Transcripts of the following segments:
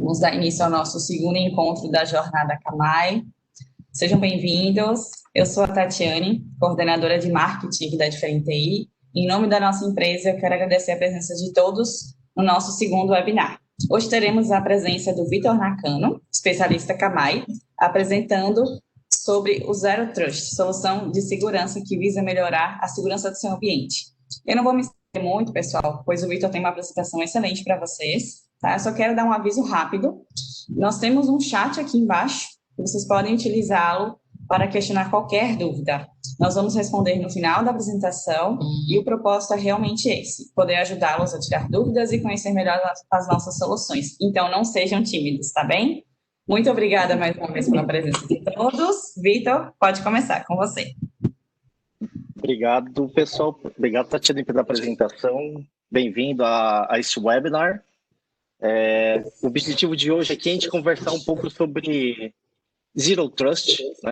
Vamos dar início ao nosso segundo encontro da Jornada Camai. Sejam bem-vindos. Eu sou a Tatiane, coordenadora de marketing da Diferente TI. Em nome da nossa empresa, eu quero agradecer a presença de todos no nosso segundo webinar. Hoje teremos a presença do Vitor Nakano, especialista Camai, apresentando sobre o Zero Trust, solução de segurança que visa melhorar a segurança do seu ambiente. Eu não vou me estender muito, pessoal, pois o Vitor tem uma apresentação excelente para vocês, tá? Eu só quero dar um aviso rápido. Nós temos um chat aqui embaixo, que vocês podem utilizá-lo para questionar qualquer dúvida. Nós vamos responder no final da apresentação e o propósito é realmente esse, poder ajudá-los a tirar dúvidas e conhecer melhor as nossas soluções. Então, não sejam tímidos, tá bem? Muito obrigada mais uma vez pela presença de todos. Vitor, pode começar com você. Obrigado, pessoal. Obrigado, Tatiana, pela apresentação. Bem-vindo a esse webinar. O objetivo de hoje aqui é a gente conversar um pouco sobre Zero Trust, né?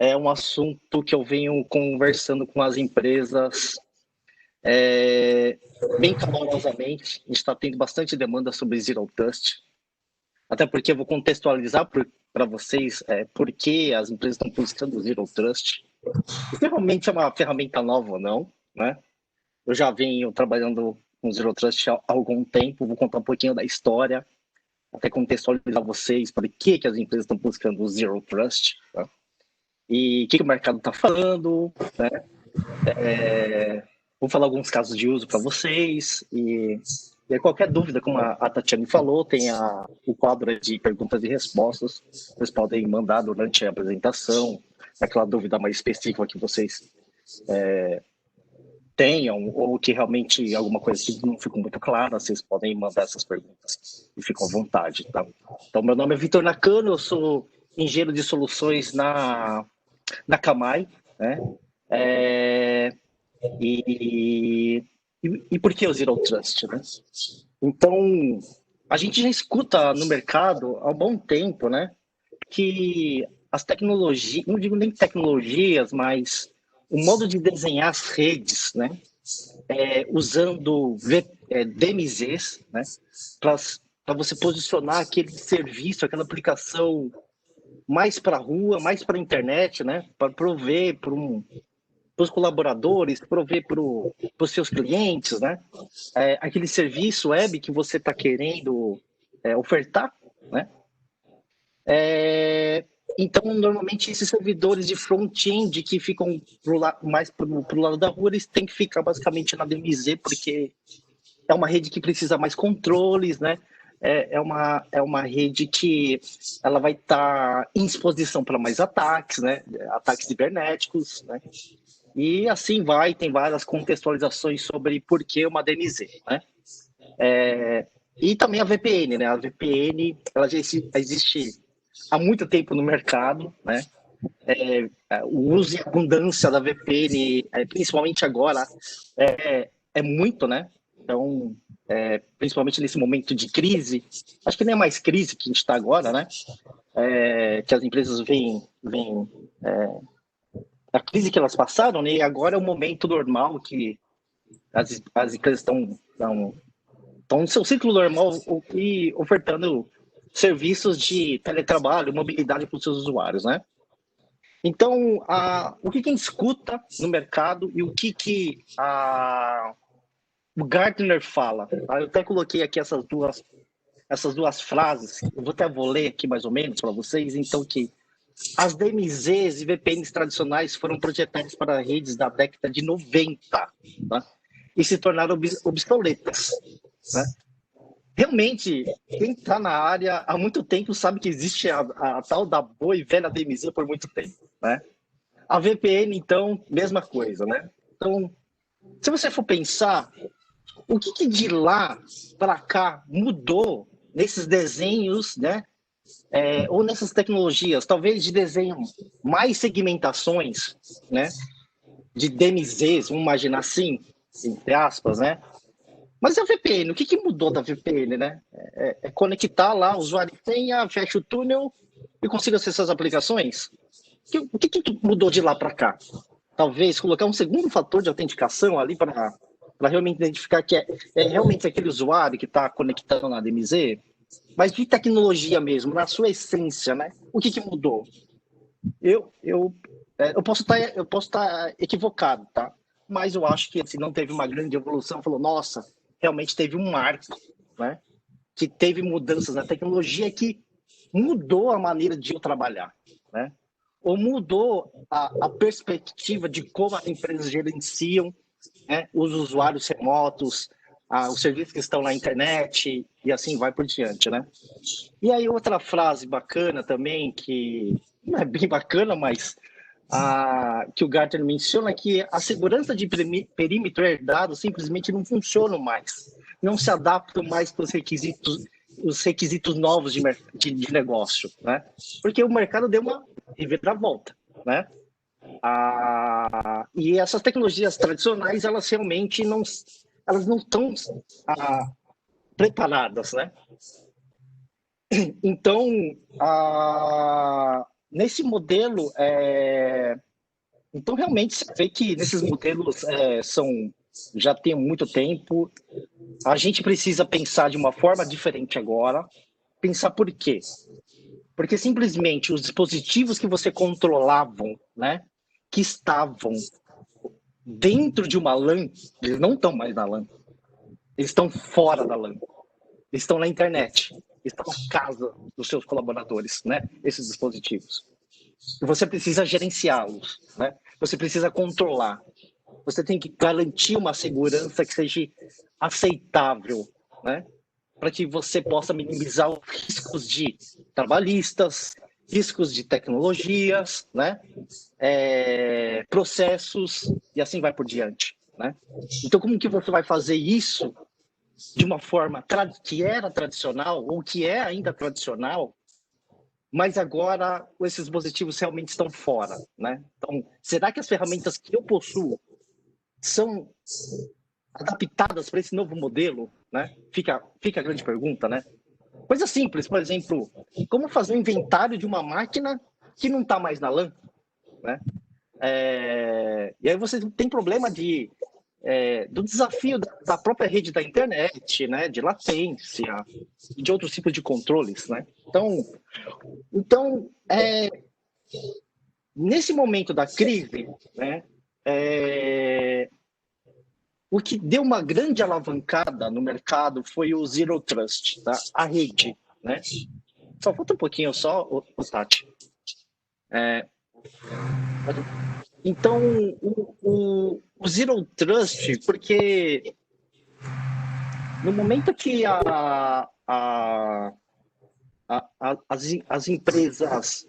É um assunto que eu venho conversando com as empresas bem calorosamente. A gente está tendo bastante demanda sobre Zero Trust. Até porque eu vou contextualizar para vocês por que as empresas estão buscando Zero Trust. Se realmente é uma ferramenta nova ou não, né? Eu já venho trabalhando com Zero Trust há algum tempo, vou contar um pouquinho da história, até contextualizar vocês por que as empresas estão buscando o Zero Trust, tá? E o que o mercado está falando, né? Vou falar alguns casos de uso para vocês e qualquer dúvida, como a Tatiane falou, tem o quadro de perguntas e respostas, vocês podem mandar durante a apresentação, aquela dúvida mais específica que vocês tenham, ou que realmente alguma coisa que não ficou muito clara, vocês podem mandar essas perguntas e ficam à vontade, tá? Então, meu nome é Vitor Nakano, eu sou engenheiro de soluções na Camai, né? E por que o Zero Trust, né? Então, a gente já escuta no mercado há um bom tempo, né, que as tecnologias, não digo nem tecnologias, mas o modo de desenhar as redes, né, usando DMZs, né, para você posicionar aquele serviço, aquela aplicação mais para a rua, mais para a internet, né, para prover para os colaboradores, prover para os seus clientes, né, aquele serviço web que você está querendo ofertar, né. Então, normalmente, esses servidores de front-end que ficam mais para o lado da rua, eles têm que ficar basicamente na DMZ, porque é uma rede que precisa mais controles, né? É uma rede que ela vai estar em exposição para mais ataques, né? Ataques cibernéticos, né? E assim vai, tem várias contextualizações sobre por que uma DMZ, né? E também a VPN, né? A VPN, ela já existe há muito tempo no mercado, né? O uso e abundância da VPN, principalmente agora, é muito, né? Então, principalmente nesse momento de crise, acho que nem é mais crise que a gente está agora, né? Que as empresas veem a crise que elas passaram, né? E agora é o momento normal que as empresas estão no seu ciclo normal e ofertando serviços de teletrabalho, mobilidade para os seus usuários, né? Então, o que a gente escuta no mercado e o que o Gartner fala? Tá? Eu até coloquei aqui essas duas frases, vou ler aqui mais ou menos para vocês, então, que as DMZs e VPNs tradicionais foram projetadas para redes da década de 90, tá? E se tornaram obsoletas, né? Realmente, quem está na área há muito tempo sabe que existe a tal da boa e velha DMZ por muito tempo, né? A VPN, então, mesma coisa, né? Então, se você for pensar, o que de lá para cá mudou nesses desenhos, né? Ou nessas tecnologias, talvez de desenho mais segmentações, né? De DMZs, vamos imaginar assim, entre aspas, né? Mas a VPN, o que mudou da VPN, né? Conectar lá, o usuário senha, fecha o túnel e consiga acessar as aplicações? O que mudou de lá para cá? Talvez colocar um segundo fator de autenticação ali para realmente identificar que é realmente aquele usuário que está conectando na DMZ? mas de tecnologia mesmo, na sua essência, né? O que mudou? Eu posso estar equivocado, tá? Mas eu acho que assim, não teve uma grande evolução. Falou, nossa, realmente teve um marco, né? Que teve mudanças na tecnologia que mudou a maneira de eu trabalhar, né? Ou mudou a perspectiva de como as empresas gerenciam, né, os usuários remotos, os serviços que estão na internet e assim vai por diante, né? E aí outra frase bacana também, que não é bem bacana, mas que o Gartner menciona, que a segurança de perímetro herdado simplesmente não funciona mais, não se adaptam mais para os requisitos novos de negócio, né? Porque o mercado deu uma reviravolta, né? E essas tecnologias tradicionais, elas realmente não estão preparadas, né? Então, nesse modelo, então realmente você vê que nesses modelos já tem muito tempo. A gente precisa pensar de uma forma diferente agora. Pensar por quê? Porque simplesmente os dispositivos que você controlavam, né, que estavam dentro de uma LAN, eles não estão mais na LAN. Eles estão fora da LAN. Eles estão na internet. Estão na casa dos seus colaboradores, né? Esses dispositivos. E você precisa gerenciá-los, né? Você precisa controlar. Você tem que garantir uma segurança que seja aceitável, né? Para que você possa minimizar os riscos de trabalhistas, riscos de tecnologias, né? Processos e assim vai por diante, né? Então, como que você vai fazer isso de uma forma que era tradicional ou que é ainda tradicional, mas agora esses dispositivos realmente estão fora, né? Então, será que as ferramentas que eu possuo são adaptadas para esse novo modelo, né? Fica a grande pergunta, né? Coisa simples, por exemplo, como fazer um inventário de uma máquina que não está mais na LAN, né? E aí você tem problema do desafio da própria rede da internet, né? De latência e de outros tipos de controles, né? Então nesse momento da crise, né? O que deu uma grande alavancada no mercado foi o Zero Trust, tá? A rede, né? Só falta um pouquinho só, o Tati. Então, o Zero Trust, porque no momento que as empresas...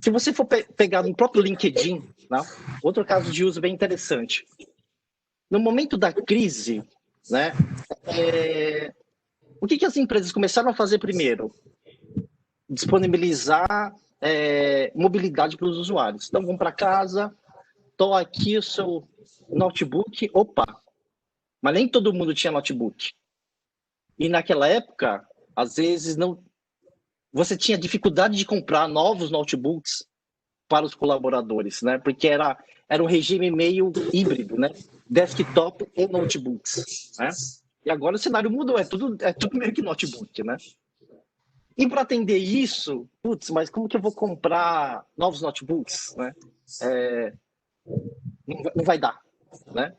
Se você for pegar no próprio LinkedIn, né? Outro caso de uso bem interessante. No momento da crise, né? O que as empresas começaram a fazer primeiro? Disponibilizar mobilidade para os usuários. Então, vão para casa, estou aqui o seu notebook, opa, mas nem todo mundo tinha notebook. E naquela época, às vezes, você tinha dificuldade de comprar novos notebooks para os colaboradores, né? Porque era um regime meio híbrido, né? Desktop e notebooks, né? E agora o cenário mudou, é tudo meio que notebook, né? E para atender isso, mas como que eu vou comprar novos notebooks, né? Não vai dar, né?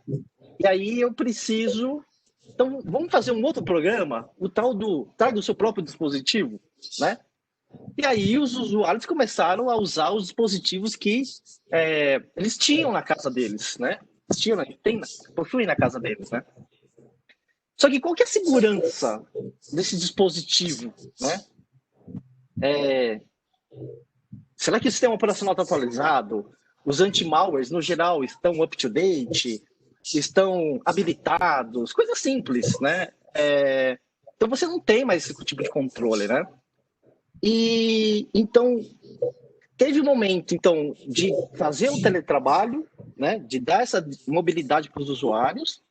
E aí eu preciso... Então, vamos fazer um outro programa, o tal do traga o seu próprio dispositivo, né? E aí os usuários começaram a usar os dispositivos que eles tinham na casa deles, né? Possuem na casa deles, né? Só que qual que é a segurança desse dispositivo, né? Será que o sistema operacional está atualizado? Os anti-malwares, no geral, estão up-to-date? Estão habilitados? Coisas simples, né? Então você não tem mais esse tipo de controle, né? E então teve um momento então de fazer o teletrabalho, né, de dar essa mobilidade para os usuários,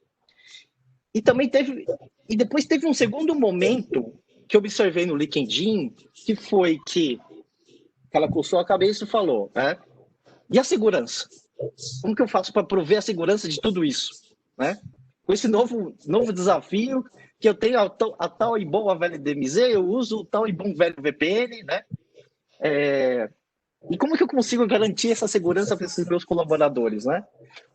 e depois teve um segundo momento que eu observei no LinkedIn, que foi que ela coçou a cabeça e falou, e a segurança? Como que eu faço para prover a segurança de tudo isso, né? Com esse novo desafio que eu tenho a tal e boa velha DMZ, eu uso o tal e bom velho VPN, né? E como que eu consigo garantir essa segurança para esses meus colaboradores, né?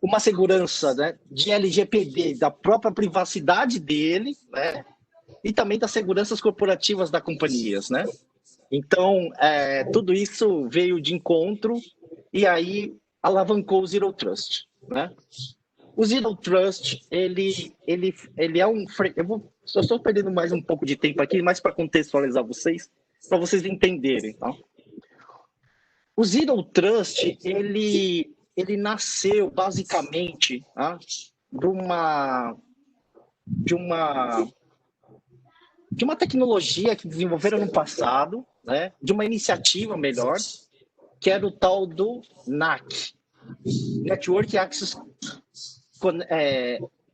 Uma segurança, né, de LGPD, da própria privacidade dele, né? E também das seguranças corporativas das companhias, né? Então, tudo isso veio de encontro e aí alavancou o Zero Trust, né? O Zero Trust, ele é um... Eu estou perdendo mais um pouco de tempo aqui, mais para contextualizar vocês, para vocês entenderem, tá? O Zero Trust, ele nasceu basicamente, tá, de uma tecnologia que desenvolveram no passado, né, de uma iniciativa melhor, que era o tal do NAC, Network Access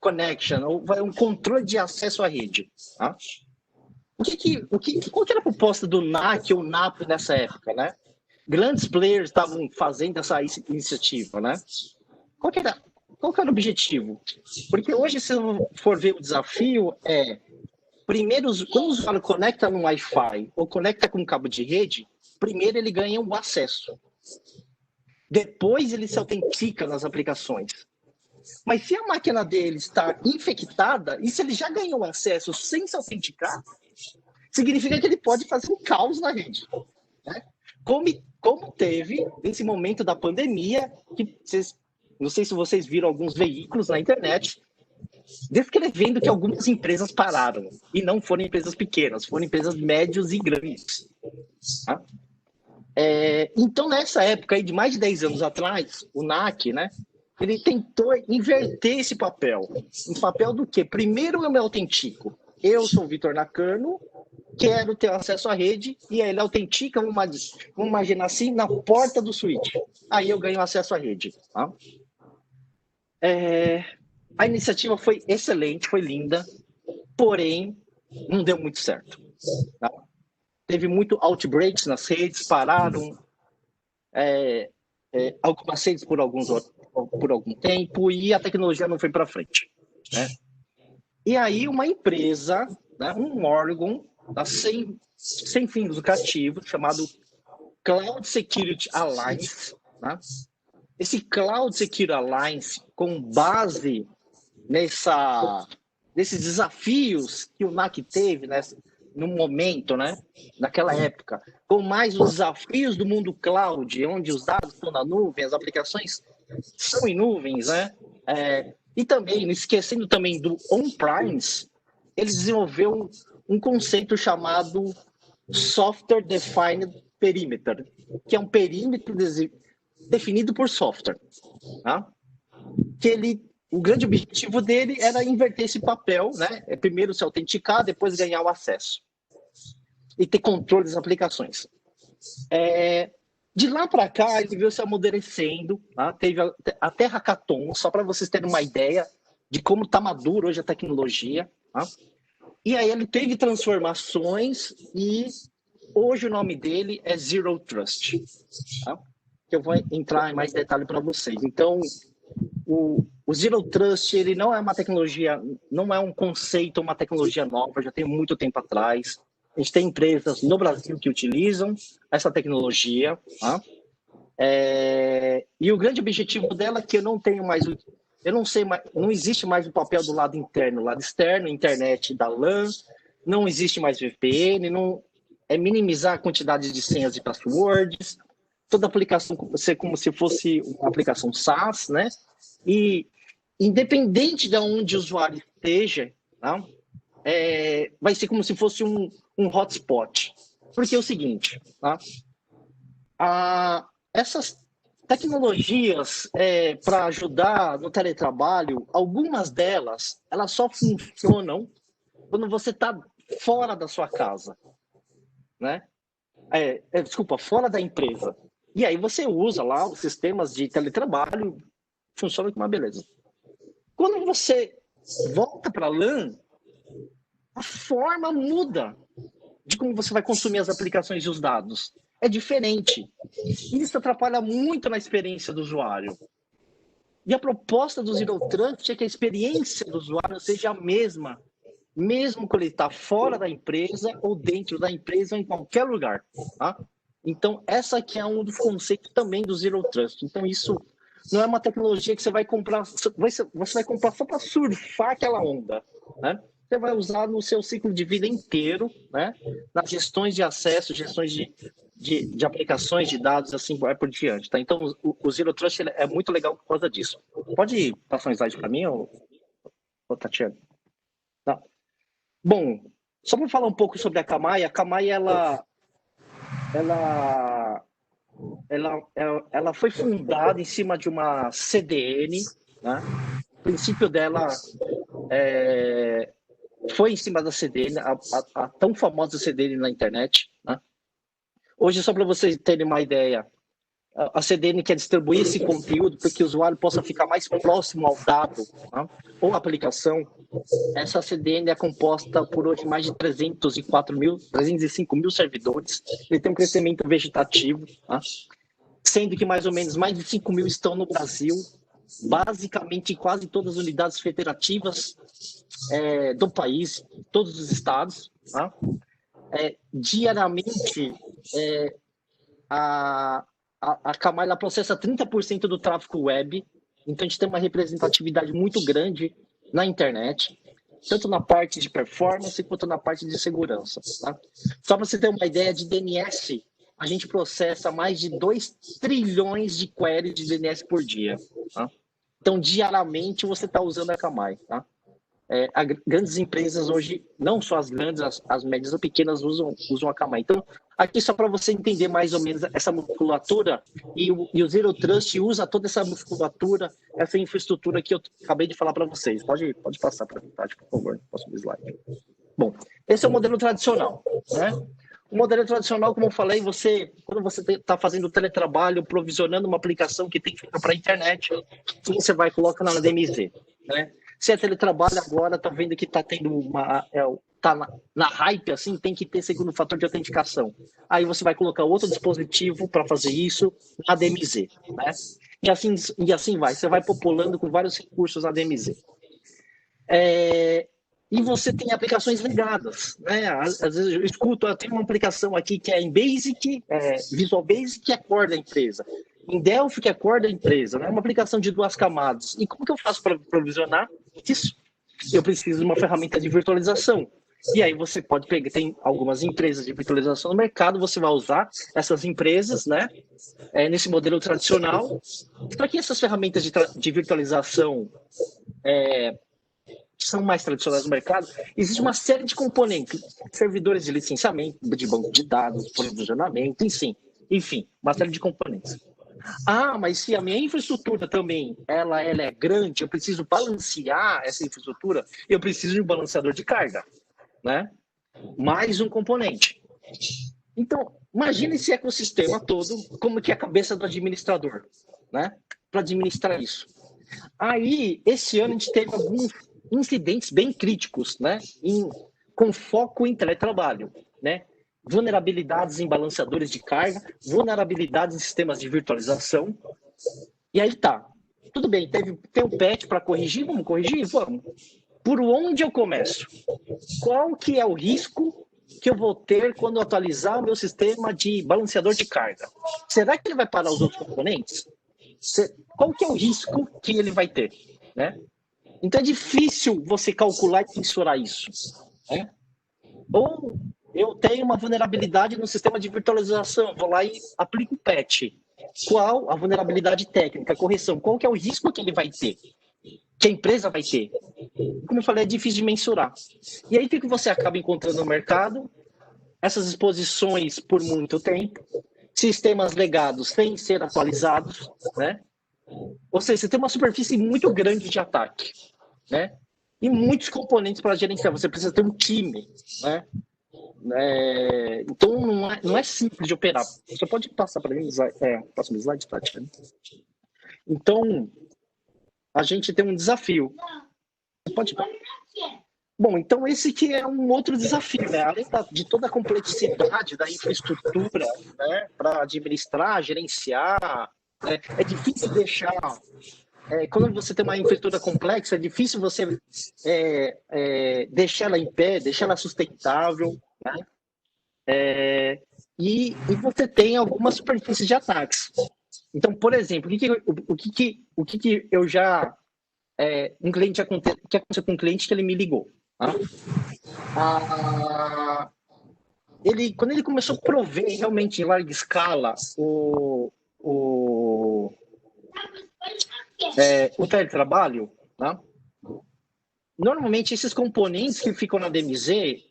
Connection, ou um controle de acesso à rede. Tá? Qual que era a proposta do NAC ou NAP nessa época, né? Grandes players estavam fazendo essa iniciativa, né? Qual que era o objetivo? Porque hoje, se for ver o desafio, primeiro, quando o usuário conecta no Wi-Fi ou conecta com um cabo de rede, primeiro ele ganha o acesso. Depois ele se autentica nas aplicações. Mas se a máquina dele está infectada, e se ele já ganhou acesso sem se autenticar, significa que ele pode fazer um caos na rede. Né? Como teve nesse momento da pandemia, que não sei se vocês viram alguns veículos na internet, descrevendo que algumas empresas pararam. E não foram empresas pequenas, foram empresas médias e grandes. Tá? Então, nessa época, aí, de mais de 10 anos atrás, o NAC, né, ele tentou inverter esse papel. Em papel do quê? Primeiro eu me autentico. Eu sou o Vitor Nakano, quero ter acesso à rede, e aí ele autentica, vamos imaginar assim, na porta do switch. Aí eu ganho acesso à rede. Tá? A iniciativa foi excelente, foi linda, porém, não deu muito certo. Tá? Teve muito outbreaks nas redes, pararam algumas redes por algum tempo e a tecnologia não foi para frente. Né? E aí uma empresa, né, um órgão sem fins lucrativos, chamado Cloud Security Alliance, né? Esse Cloud Security Alliance, com base nesses desafios que o NAC teve, né, no momento, né, naquela época, com mais os desafios do mundo cloud, onde os dados estão na nuvem, as aplicações são em nuvens, né? E também, não esquecendo também do on-premise, ele desenvolveu um conceito chamado Software Defined Perimeter, que é um perímetro definido por software. Tá? O grande objetivo dele era inverter esse papel, né? Primeiro se autenticar, depois ganhar o acesso. E ter controle das aplicações. De lá para cá, ele veio se amadurecendo. Tá? Teve até hackathon, só para vocês terem uma ideia de como está maduro hoje a tecnologia. Tá? E aí ele teve transformações e hoje o nome dele é Zero Trust. Tá? Eu vou entrar em mais detalhe para vocês. Então, o Zero Trust, ele não é uma tecnologia, não é um conceito, uma tecnologia nova, já tem muito tempo atrás. A gente tem empresas no Brasil que utilizam essa tecnologia. Tá? E o grande objetivo dela é que eu não sei mais, não existe mais o papel do lado interno, lado externo, internet da LAN, não existe mais VPN, é minimizar a quantidade de senhas e passwords, toda aplicação ser como se fosse uma aplicação SaaS, né? E independente de onde o usuário esteja, tá? Vai ser como se fosse um hotspot. Porque é o seguinte, tá? Essas tecnologias para ajudar no teletrabalho, algumas delas, elas só funcionam quando você está fora da sua casa, né? Desculpa, fora da empresa. E aí você usa lá os sistemas de teletrabalho, funciona com uma beleza. Quando você volta para a LAN, a forma muda de como você vai consumir as aplicações e os dados. É diferente. Isso atrapalha muito na experiência do usuário. E a proposta do Zero Trust é que a experiência do usuário seja a mesma mesmo quando ele está fora da empresa ou dentro da empresa ou em qualquer lugar, tá? Então, essa aqui é um dos conceitos também do Zero Trust. Então, isso não é uma tecnologia que você vai comprar só para surfar aquela onda, né? Você vai usar no seu ciclo de vida inteiro, né? Nas gestões de acesso, gestões de aplicações de dados, assim vai por diante, tá? Então, o Zero Trust é muito legal por causa disso. Pode passar um slide para mim, ô Tatiana? Tá. Bom, só para falar um pouco sobre a Camai, ela foi fundada em cima de uma CDN, né? O princípio dela foi em cima da CDN, a tão famosa CDN na internet, né? Hoje, só para vocês terem uma ideia, a CDN quer distribuir esse conteúdo para que o usuário possa ficar mais próximo ao dado, né? Ou aplicação. Essa CDN é composta por hoje mais de 305 mil servidores. Ele tem um crescimento vegetativo, né? Sendo que mais ou menos mais de 5 mil estão no Brasil, basicamente em quase todas as unidades federativas do país, todos os estados. Tá? Diariamente, a Camai processa 30% do tráfego web, então a gente tem uma representatividade muito grande na internet, tanto na parte de performance quanto na parte de segurança. Tá? Só para você ter uma ideia de DNS, a gente processa mais de 2 trilhões de queries de DNS por dia. Tá? Então, diariamente, você está usando a Camai. Tá? Grandes empresas hoje, não só as grandes, as médias ou pequenas usam a Camai. Então, aqui só para você entender mais ou menos essa musculatura, e o Zero Trust usa toda essa musculatura, essa infraestrutura que eu acabei de falar para vocês. Pode passar para mim, Tati, por favor, próximo slide. Bom, esse é o modelo tradicional, né? O modelo tradicional, como eu falei, quando você está fazendo teletrabalho, provisionando uma aplicação que tem que ficar para a internet, você vai e coloca na DMZ, né? Se é teletrabalho agora, está vendo que está tendo tá na hype, assim, tem que ter segundo fator de autenticação. Aí você vai colocar outro dispositivo para fazer isso na DMZ, né? E assim vai, você vai populando com vários recursos na DMZ. E você tem aplicações legadas, né? Às vezes eu escuto, tem uma aplicação aqui que é em Basic, Visual Basic, que acorda a empresa. Em Delphi, que acorda a empresa, né? Uma aplicação de 2 camadas. E como que eu faço para provisionar isso? Eu preciso de uma ferramenta de virtualização. E aí você pode pegar, tem algumas empresas de virtualização no mercado, você vai usar essas empresas, né? Nesse modelo tradicional. Para que essas ferramentas de virtualização são mais tradicionais no mercado, existe uma série de componentes, servidores de licenciamento, de banco de dados, provisionamento, enfim, uma série de componentes. Mas se a minha infraestrutura também ela é grande, eu preciso balancear essa infraestrutura, eu preciso de um balanceador de carga, né? Mais um componente. Então, imagine esse ecossistema todo, como que é a cabeça do administrador, né? Para administrar isso. Aí, esse ano a gente teve alguns incidentes bem críticos, né? Com foco em teletrabalho, né? Vulnerabilidades em balanceadores de carga, vulnerabilidades em sistemas de virtualização. E aí tá. Tudo bem, tem um patch para corrigir, vamos corrigir? Vamos. Por onde eu começo? Qual que é o risco que eu vou ter quando eu atualizar o meu sistema de balanceador de carga? Será que ele vai parar os outros componentes? Qual que é o risco que ele vai ter? Né? Então é difícil você calcular e mensurar isso. Né? Ou eu tenho uma vulnerabilidade no sistema de virtualização, vou lá e aplico o patch. Qual a vulnerabilidade técnica, a correção? Qual que é o risco que ele vai ter? Que a empresa vai ter? Como eu falei, é difícil de mensurar. E aí o que você acaba encontrando no mercado? Essas exposições por muito tempo, sistemas legados sem ser atualizados, né? Ou seja, você tem uma superfície muito grande de ataque, né? E muitos componentes para gerenciar. Você precisa ter um time, né? Então, não é simples de operar. Você pode passar para mim o próximo slide, Tati. Então, a gente tem um desafio. Pode ir. Bom, então esse que é um outro desafio, né? Além de toda a complexidade da infraestrutura, né? Para administrar, gerenciar, é difícil deixar quando você tem uma infraestrutura complexa, é difícil você deixar ela em pé, deixar ela sustentável, né? E você tem algumas superfícies de ataques. Então, por exemplo, o que eu já um cliente que aconteceu com um cliente que ele me ligou, tá? Quando ele começou a prover realmente em larga escala o teletrabalho, né? Normalmente esses componentes que ficam na DMZ,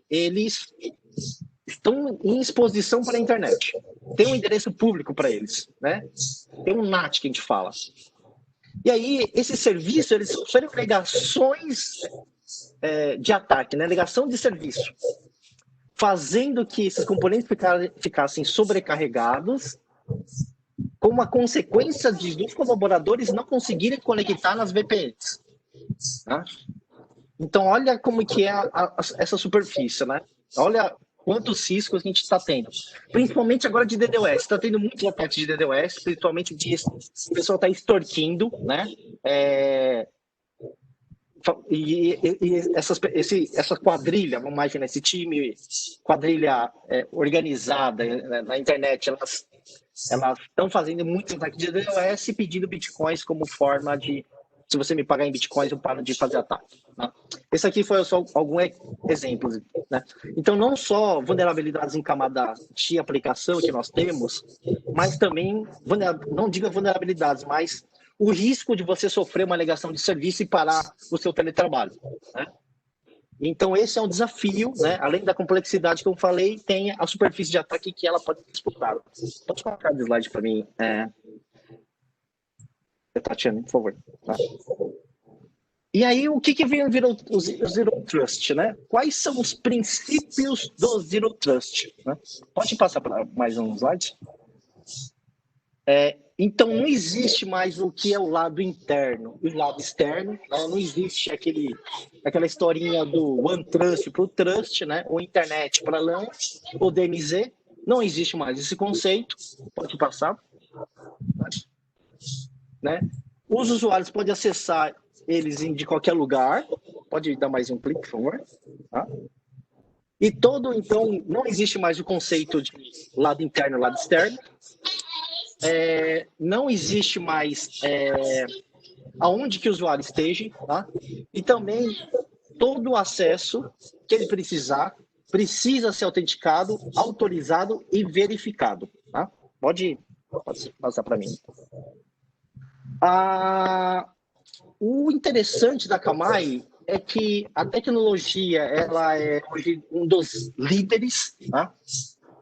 eles estão em exposição para a internet. Tem um endereço público para eles, né? Tem um NAT que a gente fala. E aí, esse serviço, eles sofrem alegações de ataque, né? Alegação de serviço, fazendo que esses componentes ficassem sobrecarregados, com uma consequência dos colaboradores não conseguirem conectar nas VPNs. Né? Então, olha como que é essa superfície, né? Olha quantos riscos a gente está tendo. Principalmente agora de DDoS. Está tendo muitos ataques de DDoS, principalmente o pessoal está extorquindo, né? Essa quadrilha, vamos imaginar, esse time, quadrilha organizada na internet, elas estão fazendo muitos ataques de DDoS e pedindo bitcoins como forma de, se você me pagar em bitcoins, eu paro de fazer ataque. Né? Esse aqui foi só alguns exemplos. Né? Então, não só vulnerabilidades em camada de aplicação que nós temos, mas também, não diga vulnerabilidades, mas o risco de você sofrer uma alegação de serviço e parar o seu teletrabalho. Né? Então, esse é um desafio, né? Além da complexidade que eu falei, tem a superfície de ataque que ela pode ser disputada. Pode colocar o slide para mim, Tatiana, por favor. Tá? E aí, o que virou o Zero Trust? Né? Quais são os princípios do Zero Trust? Né? Pode passar para mais um slide? Então, não existe mais o que é o lado interno e o lado externo. Né? Não existe aquela historinha do OneTrust para o Trust, né? Ou internet para LAN, ou DMZ. Não existe mais esse conceito. Pode passar. Né? Os usuários podem acessar eles de qualquer lugar. Pode dar mais um clique, por favor. Tá? Então, não existe mais o conceito de lado interno e lado externo. Não existe mais aonde que o usuário esteja, tá? E também todo o acesso que ele precisar precisa ser autenticado, autorizado e verificado. Tá? Pode passar para mim. O interessante da Akamai é que a tecnologia ela é hoje um dos líderes, tá?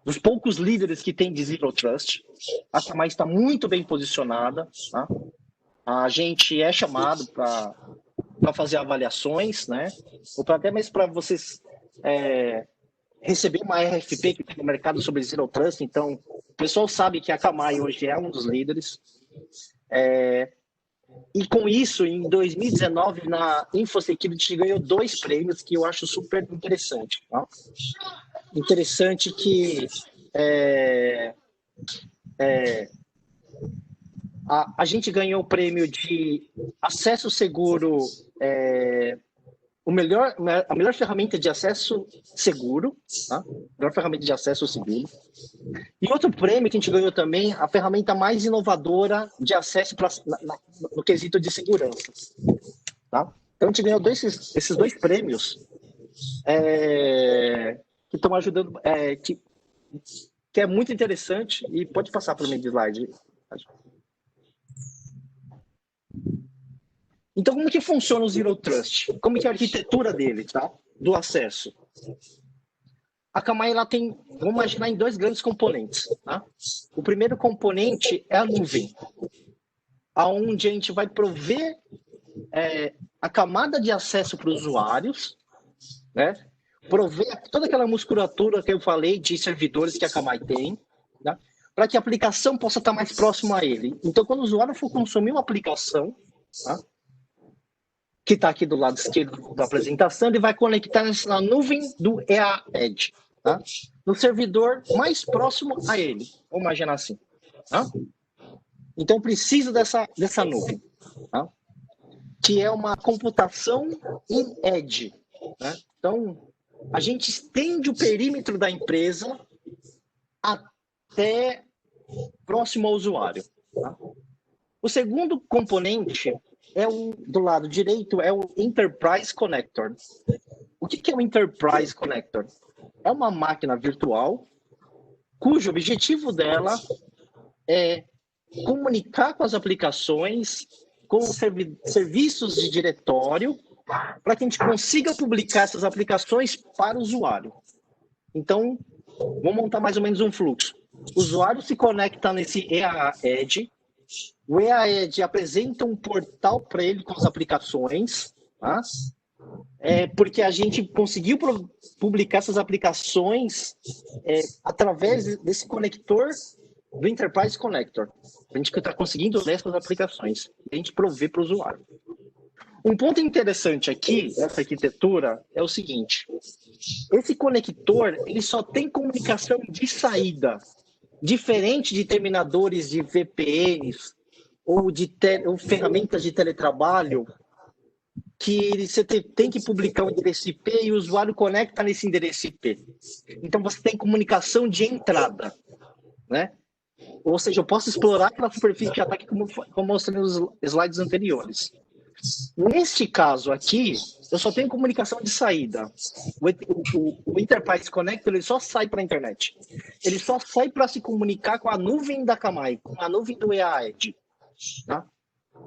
Dos poucos líderes que tem de Zero Trust. A Akamai está muito bem posicionada. Tá? A gente é chamado para fazer avaliações, né? Ou até mesmo para vocês receber uma RFP que tem no mercado sobre Zero Trust. Então, o pessoal sabe que a Akamai hoje é um dos líderes. E com isso, em 2019, na InfoSecurity, ganhou 2 prêmios que eu acho super interessante. Tá? Interessante que a gente ganhou o prêmio de acesso seguro, a melhor ferramenta de acesso seguro, tá? Melhor ferramenta de acesso seguro. E outro prêmio que a gente ganhou também, a ferramenta mais inovadora de acesso no quesito de segurança. Tá? Então a gente ganhou esses 2 prêmios que estão ajudando, que é muito interessante, e pode passar para o meu slide. Então, como que funciona o Zero Trust? Como que é a arquitetura dele, tá? Do acesso? A Akamai ela tem, vamos imaginar, em 2 grandes componentes. Tá? O primeiro componente é a nuvem, onde a gente vai prover a camada de acesso para os usuários, né? Prover toda aquela musculatura que eu falei de servidores que a Akamai tem, né? Para que a aplicação possa estar mais próxima a ele. Então, quando o usuário for consumir uma aplicação, tá? Que está aqui do lado esquerdo da apresentação, ele vai conectar na nuvem do EA Edge, tá? No servidor mais próximo a ele. Vamos imaginar assim. Tá? Então, precisa dessa nuvem. Tá? que é uma computação em edge, né? Então, a gente estende o perímetro da empresa até próximo ao usuário. Tá? O segundo componente do lado direito, é o Enterprise Connector. O que é o Enterprise Connector? É uma máquina virtual cujo objetivo dela é comunicar com as aplicações, com os serviços de diretório, para que a gente consiga publicar essas aplicações para o usuário. Então, vamos montar mais ou menos um fluxo. O usuário se conecta nesse EA Edge, o EA Edge apresenta um portal para ele com as aplicações, tá? Porque a gente conseguiu publicar essas aplicações através desse conector do Enterprise Connector. A gente está conseguindo ler essas aplicações e a gente provê para o usuário. Um ponto interessante aqui, nessa arquitetura, é o seguinte. Esse conector, ele só tem comunicação de saída, diferente de terminadores de VPNs ou ou ferramentas de teletrabalho, que você tem que publicar um endereço IP e o usuário conecta nesse endereço IP. Então, você tem comunicação de entrada, né? Ou seja, eu posso explorar aquela superfície de ataque como mostrei nos slides anteriores. Neste caso aqui, eu só tenho comunicação de saída. O Enterprise Connector, ele só sai para a internet. Ele só sai para se comunicar com a nuvem da Akamai, com a nuvem do EA Edge. Tá?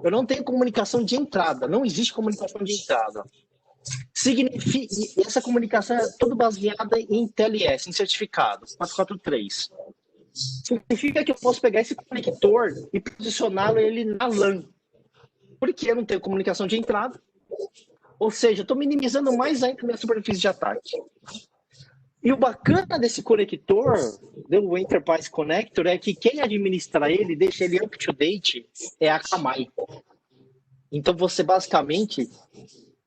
Eu não tenho comunicação de entrada, não existe comunicação de entrada. Essa comunicação é toda baseada em TLS, em certificado, 443. Significa que eu posso pegar esse conector e posicioná-lo ele na LAN. Porque eu não tenho comunicação de entrada. Ou seja, eu estou minimizando mais ainda a minha superfície de ataque. E o bacana desse conector, do Enterprise Connector, é que quem administra ele, deixa ele up to date, é a Akamai. Então você basicamente,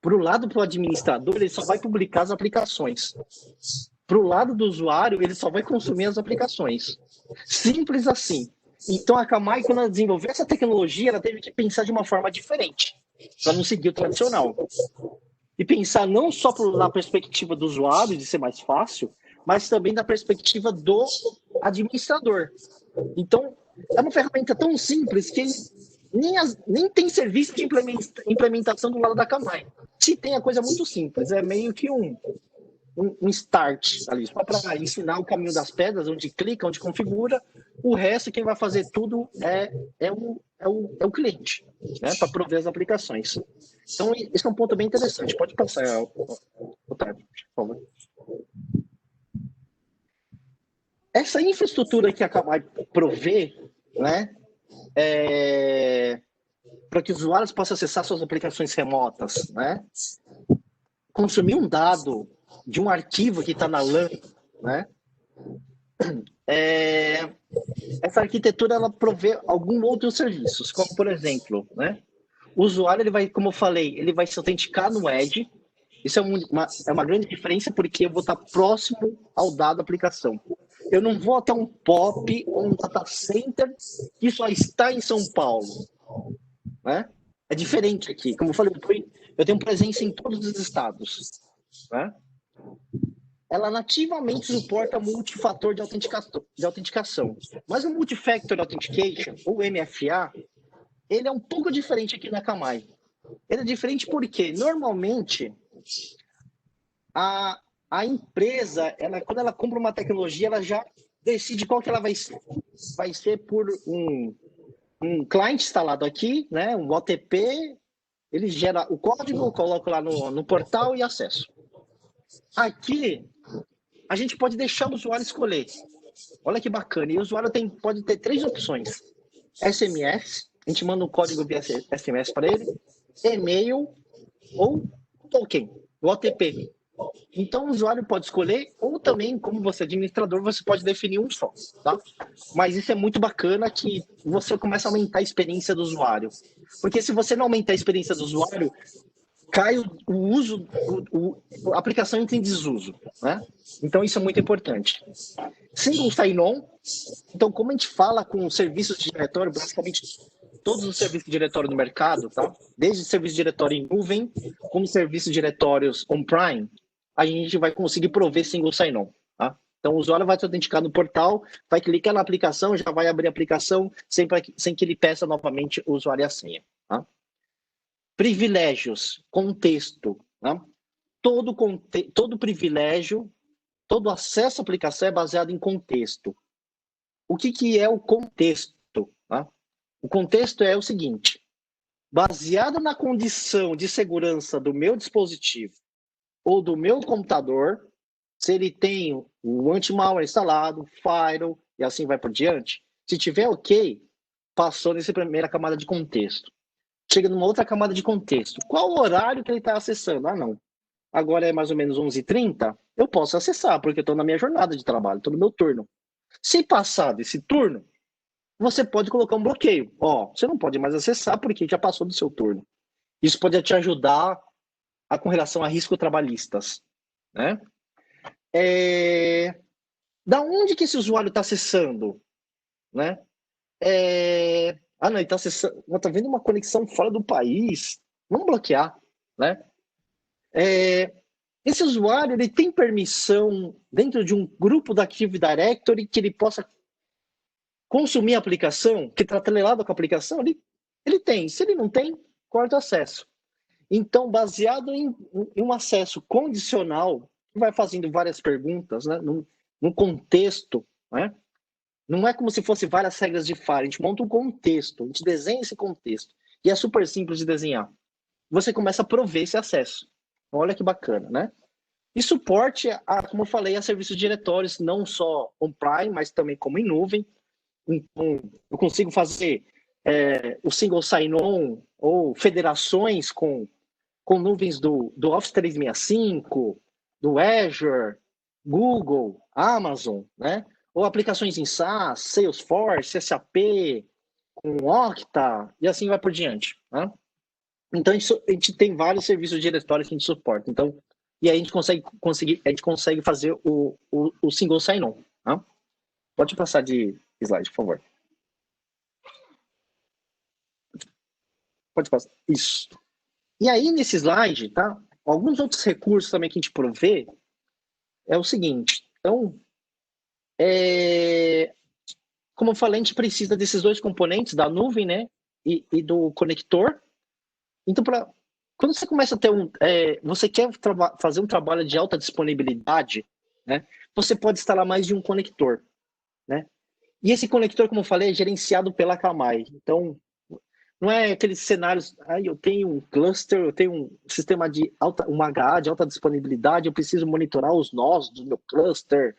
para o lado do administrador, ele só vai publicar as aplicações. Para o lado do usuário, ele só vai consumir as aplicações. Simples assim. Então, a Akamai, quando ela desenvolveu essa tecnologia, ela teve que pensar de uma forma diferente, para não seguir o tradicional. E pensar não só na perspectiva do usuário, de ser mais fácil, mas também da perspectiva do administrador. Então, é uma ferramenta tão simples que nem tem serviço de implementação do lado da Akamai. Se tem, a coisa é muito simples, é meio que um start ali, só para ensinar o caminho das pedras, onde clica, onde configura. O resto, quem vai fazer tudo é o cliente, né, para prover as aplicações. Então, esse é um ponto bem interessante. Pode passar, Otávio, por favor. Essa infraestrutura que a Akamai provê, né, para que os usuários possam acessar suas aplicações remotas, né, consumir um dado de um arquivo que está na LAN, né? Essa arquitetura ela provê alguns outros serviços, como por exemplo, né? O usuário, ele vai, como eu falei, ele vai se autenticar no Edge. Isso é uma grande diferença porque eu vou estar próximo ao dado da aplicação. Eu não vou até um POP ou um data center que só está em São Paulo, né? É diferente aqui. Como eu falei, eu tenho presença em todos os estados, né? Ela nativamente suporta multifator de autenticação. Mas o Multifactor Authentication, ou MFA, ele é um pouco diferente aqui na Akamai. Ele é diferente porque, normalmente, a empresa, quando ela compra uma tecnologia, ela já decide qual que ela vai ser. Vai ser por um cliente instalado aqui, né, um OTP, ele gera o código, eu coloco lá no portal e acesso. Aqui, a gente pode deixar o usuário escolher. Olha que bacana. E o usuário pode ter 3 opções. SMS, a gente manda um código via SMS para ele, e-mail ou token, o OTP. Então, o usuário pode escolher, ou também, como você é administrador, você pode definir um só, tá? Mas isso é muito bacana que você começa a aumentar a experiência do usuário. Porque se você não aumentar a experiência do usuário, cai o uso, a aplicação entra em desuso, né? Então, isso é muito importante. Single sign-on, então, como a gente fala com serviços de diretório, basicamente, todos os serviços diretórios no mercado, tá? Desde serviço diretório em nuvem, como serviços diretórios on-prime, a gente vai conseguir prover single sign-on, tá? Então, o usuário vai se autenticar no portal, vai clicar na aplicação, já vai abrir a aplicação sem que ele peça novamente o usuário e a senha, tá? Privilégios, contexto, tá? Todo privilégio, todo acesso à aplicação é baseado em contexto. O que é o contexto? Tá? O contexto é o seguinte: baseado na condição de segurança do meu dispositivo ou do meu computador, se ele tem o anti-malware instalado, firewall e assim vai por diante, se tiver ok, passou nessa primeira camada de contexto. Chega numa outra camada de contexto. Qual o horário que ele está acessando? Ah, não. Agora é mais ou menos 11h30, eu posso acessar, porque eu estou na minha jornada de trabalho, estou no meu turno. Se passar desse turno, você pode colocar um bloqueio. Você não pode mais acessar porque já passou do seu turno. Isso pode te ajudar com relação a riscos trabalhistas, né? Da onde que esse usuário está acessando, né? Não, ele está acessando, está vendo uma conexão fora do país. Vamos bloquear, né? Esse usuário, ele tem permissão dentro de um grupo da Active Directory que ele possa consumir a aplicação, que está atrelado com a aplicação, ele tem. Se ele não tem, corta o acesso. Então, baseado em um acesso condicional, vai fazendo várias perguntas, né, num contexto, né? Não é como se fosse várias regras de FAR, a gente monta um contexto, a gente desenha esse contexto, e é super simples de desenhar. Você começa a prover esse acesso. Olha que bacana, né? E suporte, como eu falei, a serviços diretórios, não só on-prime, mas também como em nuvem. Então, eu consigo fazer o single sign-on ou federações com nuvens do Office 365, do Azure, Google, Amazon, né? Ou aplicações em SaaS, Salesforce, SAP, com Okta, e assim vai por diante, né? Então, a gente tem vários serviços diretórios que a gente suporta. Então, e aí a gente consegue fazer o single sign-on. Tá? Pode passar de slide, por favor. Pode passar. Isso. E aí, nesse slide, tá? Alguns outros recursos também que a gente provê é o seguinte. Então, como eu falei, a gente precisa desses dois componentes, da nuvem, né? E do conector. Então, quando você começa a ter você quer fazer um trabalho de alta disponibilidade, né? Você pode instalar mais de um conector, né? E esse conector, como eu falei, é gerenciado pela Akamai. Então, não é aqueles cenários, eu tenho um cluster, eu tenho um sistema um HA de alta disponibilidade, eu preciso monitorar os nós do meu cluster,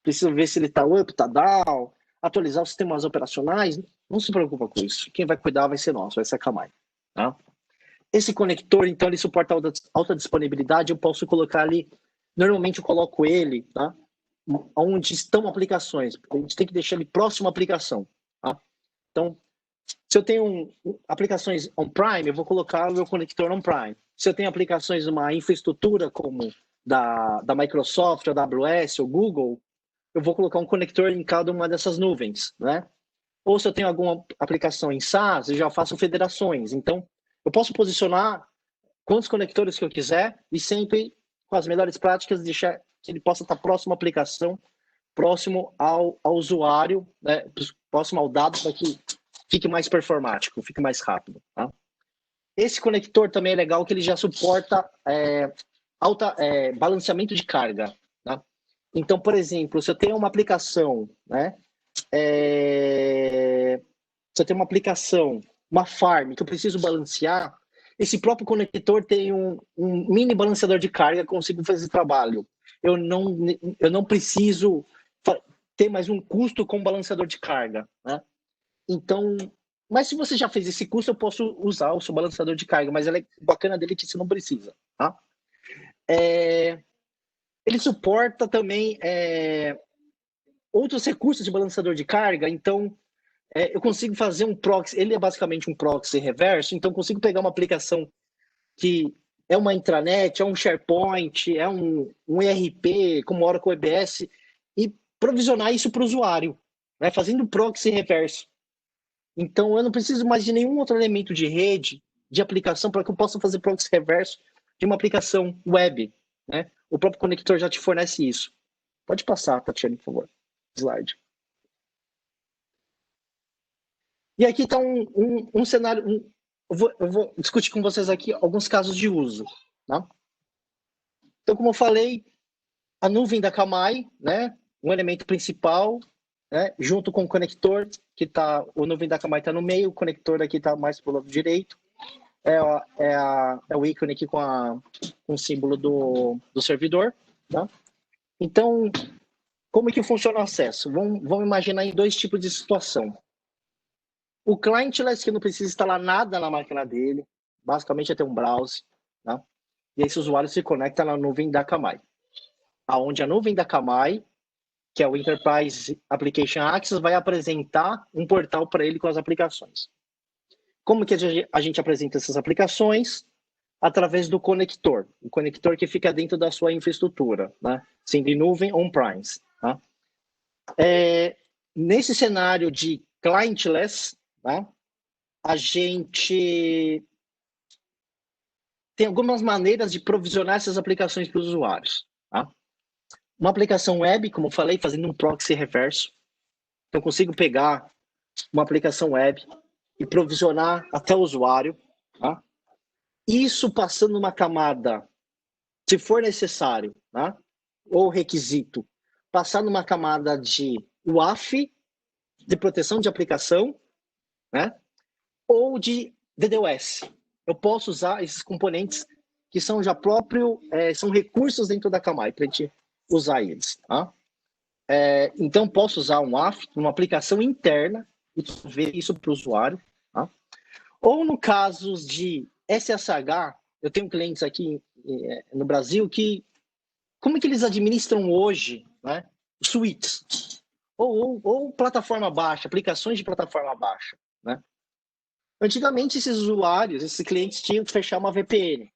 preciso ver se ele está up, está down, atualizar os sistemas operacionais. Não se preocupa com isso. Quem vai cuidar vai ser nós, vai ser a Akamai. Tá? Esse conector, então, ele suporta alta disponibilidade, eu posso colocar ali, normalmente eu coloco ele, tá? Onde estão aplicações, a gente tem que deixar ele próximo à aplicação. Tá? Então, se eu tenho aplicações on-prime, eu vou colocar o meu conector on-prime. Se eu tenho aplicações numa infraestrutura como da Microsoft, a AWS ou Google, eu vou colocar um conector em cada uma dessas nuvens, né? Ou se eu tenho alguma aplicação em SaaS, eu já faço federações. Então, eu posso posicionar quantos conectores que eu quiser e sempre com as melhores práticas deixar que ele possa estar próximo à aplicação, próximo ao usuário, né? Próximo ao dado para que fique mais performático, fique mais rápido. Tá? Esse conector também é legal que ele já suporta balanceamento de carga. Tá? Então, por exemplo, se eu tenho uma aplicação, né? Se eu tenho uma aplicação, uma farm, que eu preciso balancear, esse próprio conector tem um mini balanceador de carga, consigo fazer esse trabalho. Eu não preciso ter mais um custo com balanceador de carga. Né? Então, mas se você já fez esse curso, eu posso usar o seu balanceador de carga, mas ela é bacana dele que você não precisa. Tá? Ele suporta também outros recursos de balanceador de carga, então eu consigo fazer um proxy, ele é basicamente um proxy reverso, então eu consigo pegar uma aplicação que é uma intranet, é um SharePoint, é um ERP, como Oracle EBS, e provisionar isso para o usuário, né, fazendo proxy reverso. Então, eu não preciso mais de nenhum outro elemento de rede, de aplicação, para que eu possa fazer proxy reverso de uma aplicação web, né? O próprio conector já te fornece isso. Pode passar, Tatiana, por favor. Slide. E aqui está um cenário. Eu vou discutir com vocês aqui alguns casos de uso. Tá? Então, como eu falei, a nuvem da Akamai, né? Um elemento principal, né? Junto com o conector, que tá, o nuvem da Akamai está no meio, o conector aqui está mais para o lado direito. É o ícone aqui com o símbolo do servidor. Tá? Então, como que funciona o acesso? Vamos imaginar em dois tipos de situação. O clientless, que não precisa instalar nada na máquina dele, basicamente é ter um browser, tá? E esse usuário se conecta na nuvem da Akamai. Aonde a nuvem da Akamai, que é o Enterprise Application Access, vai apresentar um portal para ele com as aplicações. Como que a gente apresenta essas aplicações? Através do conector. O conector que fica dentro da sua infraestrutura, né? Sendo em nuvem on-premise. Tá? Nesse cenário de clientless, tá? A gente tem algumas maneiras de provisionar essas aplicações para os usuários. Tá? Uma aplicação web, como eu falei, fazendo um proxy reverso. Então, eu consigo pegar uma aplicação web e provisionar até o usuário. Tá? Isso passando uma camada, se for necessário, tá? Ou requisito, passar numa camada de WAF, de proteção de aplicação, né? Ou de DDoS. Eu posso usar esses componentes que são já são recursos dentro da Akamai para a gente usar eles. Tá? Então, posso usar um WAF, uma aplicação interna, e ver isso para o usuário. Tá? Ou no caso de SSH, eu tenho clientes aqui no Brasil que, como que eles administram hoje, né? Suítes, ou plataforma baixa, aplicações de plataforma baixa, né? Antigamente, esses usuários, esses clientes tinham que fechar uma VPN.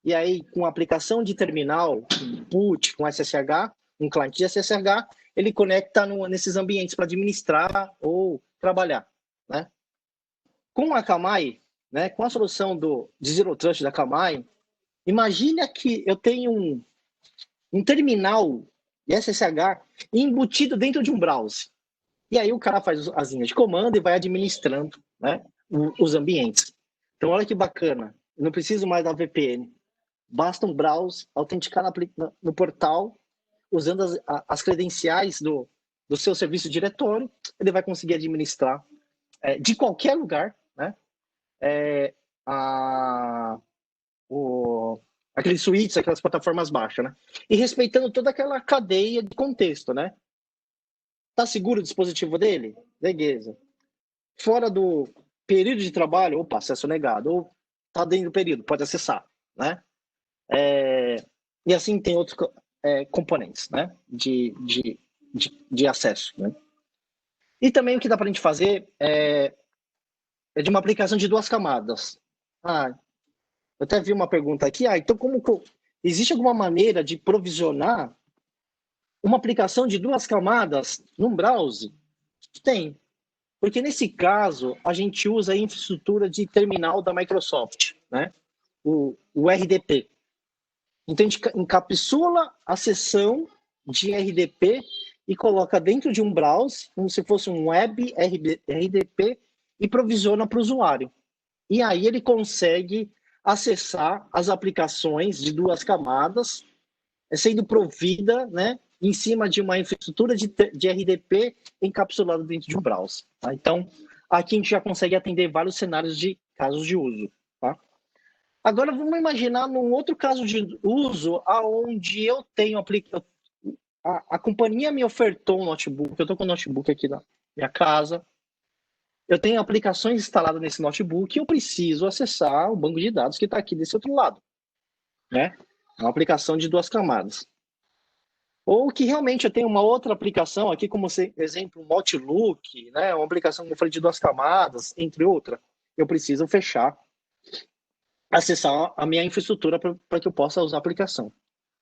E aí, com a aplicação de terminal, com PUT, com SSH, um cliente de SSH, ele conecta nesses ambientes para administrar ou trabalhar. Né? Com a Akamai, né, com a solução de Zero Trust da Akamai, imagina que eu tenho um terminal de SSH embutido dentro de um browser. E aí o cara faz as linhas de comando e vai administrando, né, os ambientes. Então, olha que bacana. Eu não preciso mais da VPN. Basta um browser, autenticar no portal, usando as credenciais do seu serviço diretório, ele vai conseguir administrar de qualquer lugar, né, aqueles suítes, aquelas plataformas baixas, né? E respeitando toda aquela cadeia de contexto, né? Tá seguro o dispositivo dele? Beleza. Fora do período de trabalho, opa, acesso negado. Ou tá dentro do período, pode acessar, né? E assim tem outros componentes, né? De acesso, né? E também o que dá para a gente fazer é de uma aplicação de 2 camadas. Eu até vi uma pergunta aqui. Então existe alguma maneira de provisionar uma aplicação de 2 camadas num browser? Tem. Porque nesse caso, a gente usa a infraestrutura de terminal da Microsoft, né? O RDP. Então, a gente encapsula a sessão de RDP e coloca dentro de um browser, como se fosse um web RDP, e provisiona para o usuário. E aí ele consegue acessar as aplicações de 2 camadas, sendo provida, né, em cima de uma infraestrutura de RDP encapsulada dentro de um browser. Tá? Então, aqui a gente já consegue atender vários cenários de casos de uso. Tá? Agora, vamos imaginar num outro caso de uso, onde eu tenho a companhia me ofertou um notebook, eu estou com um notebook aqui na minha casa, eu tenho aplicações instaladas nesse notebook e eu preciso acessar o banco de dados que está aqui desse outro lado. Né? É uma aplicação de 2 camadas. Ou que realmente eu tenho uma outra aplicação aqui, como exemplo, um Outlook, né? Uma aplicação que eu falei de 2 camadas, entre outras. Eu preciso fechar, acessar a minha infraestrutura para que eu possa usar a aplicação.